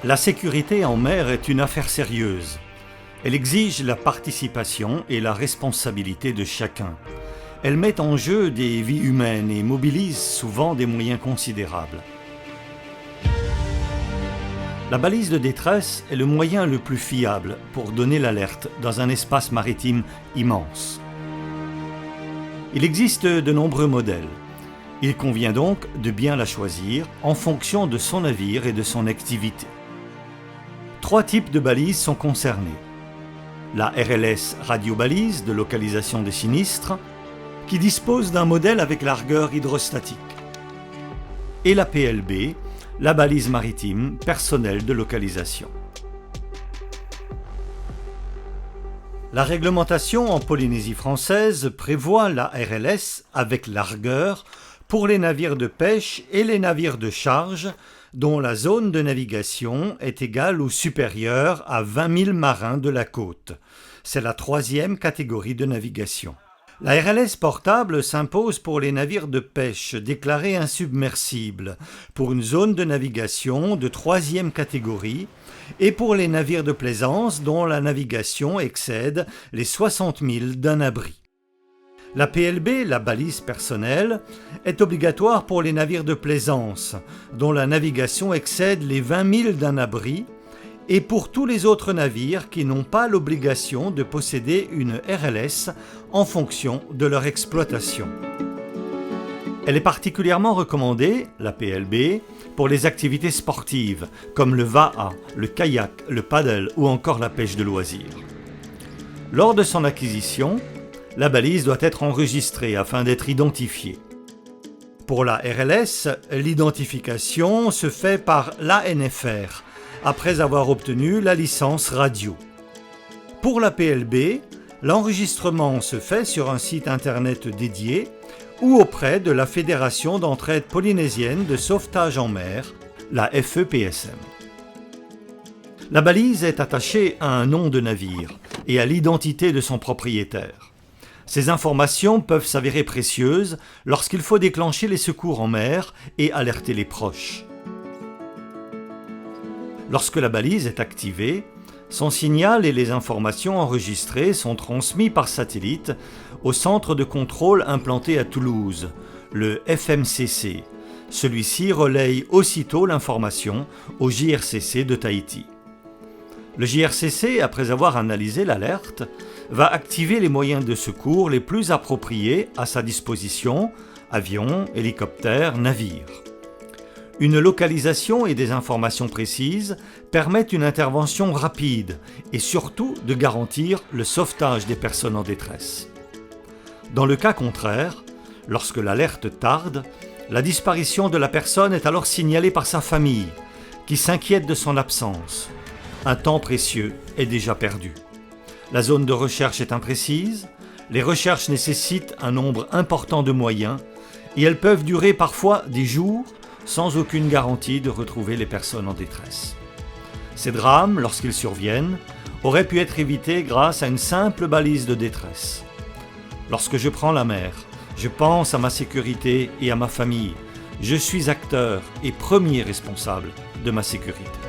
La sécurité en mer est une affaire sérieuse. Elle exige la participation et la responsabilité de chacun. Elle met en jeu des vies humaines et mobilise souvent des moyens considérables. La balise de détresse est le moyen le plus fiable pour donner l'alerte dans un espace maritime immense. Il existe de nombreux modèles. Il convient donc de bien la choisir en fonction de son navire et de son activité. 3 types de balises sont concernés. La RLS radiobalise de localisation des sinistres, qui dispose d'un modèle avec largueur hydrostatique. Et la PLB, la balise maritime personnelle de localisation. La réglementation en Polynésie française prévoit la RLS avec largueur pour les navires de pêche et les navires de charge dont la zone de navigation est égale ou supérieure à 20 000 marins de la côte. C'est la 3e catégorie de navigation. La RLS portable s'impose pour les navires de pêche déclarés insubmersibles, pour une zone de navigation de 3e catégorie, et pour les navires de plaisance dont la navigation excède les 60 000 d'un abri. La PLB, la balise personnelle, est obligatoire pour les navires de plaisance, dont la navigation excède les 20 000 d'un abri, et pour tous les autres navires qui n'ont pas l'obligation de posséder une RLS en fonction de leur exploitation. Elle est particulièrement recommandée, la PLB, pour les activités sportives, comme le VAA, le kayak, le paddle ou encore la pêche de loisirs. Lors de son acquisition, la balise doit être enregistrée afin d'être identifiée. Pour la RLS, l'identification se fait par l'ANFR, après avoir obtenu la licence radio. Pour la PLB, l'enregistrement se fait sur un site internet dédié ou auprès de la Fédération d'entraide polynésienne de sauvetage en mer, la FEPSM. La balise est attachée à un nom de navire et à l'identité de son propriétaire. Ces informations peuvent s'avérer précieuses lorsqu'il faut déclencher les secours en mer et alerter les proches. Lorsque la balise est activée, son signal et les informations enregistrées sont transmis par satellite au centre de contrôle implanté à Toulouse, le FMCC. Celui-ci relaye aussitôt l'information au JRCC de Tahiti. Le JRCC, après avoir analysé l'alerte, va activer les moyens de secours les plus appropriés à sa disposition, avions, hélicoptères, navires. Une localisation et des informations précises permettent une intervention rapide et surtout de garantir le sauvetage des personnes en détresse. Dans le cas contraire, lorsque l'alerte tarde, la disparition de la personne est alors signalée par sa famille, qui s'inquiète de son absence. Un temps précieux est déjà perdu. La zone de recherche est imprécise, les recherches nécessitent un nombre important de moyens et elles peuvent durer parfois des jours sans aucune garantie de retrouver les personnes en détresse. Ces drames, lorsqu'ils surviennent, auraient pu être évités grâce à une simple balise de détresse. Lorsque je prends la mer, je pense à ma sécurité et à ma famille. Je suis acteur et premier responsable de ma sécurité.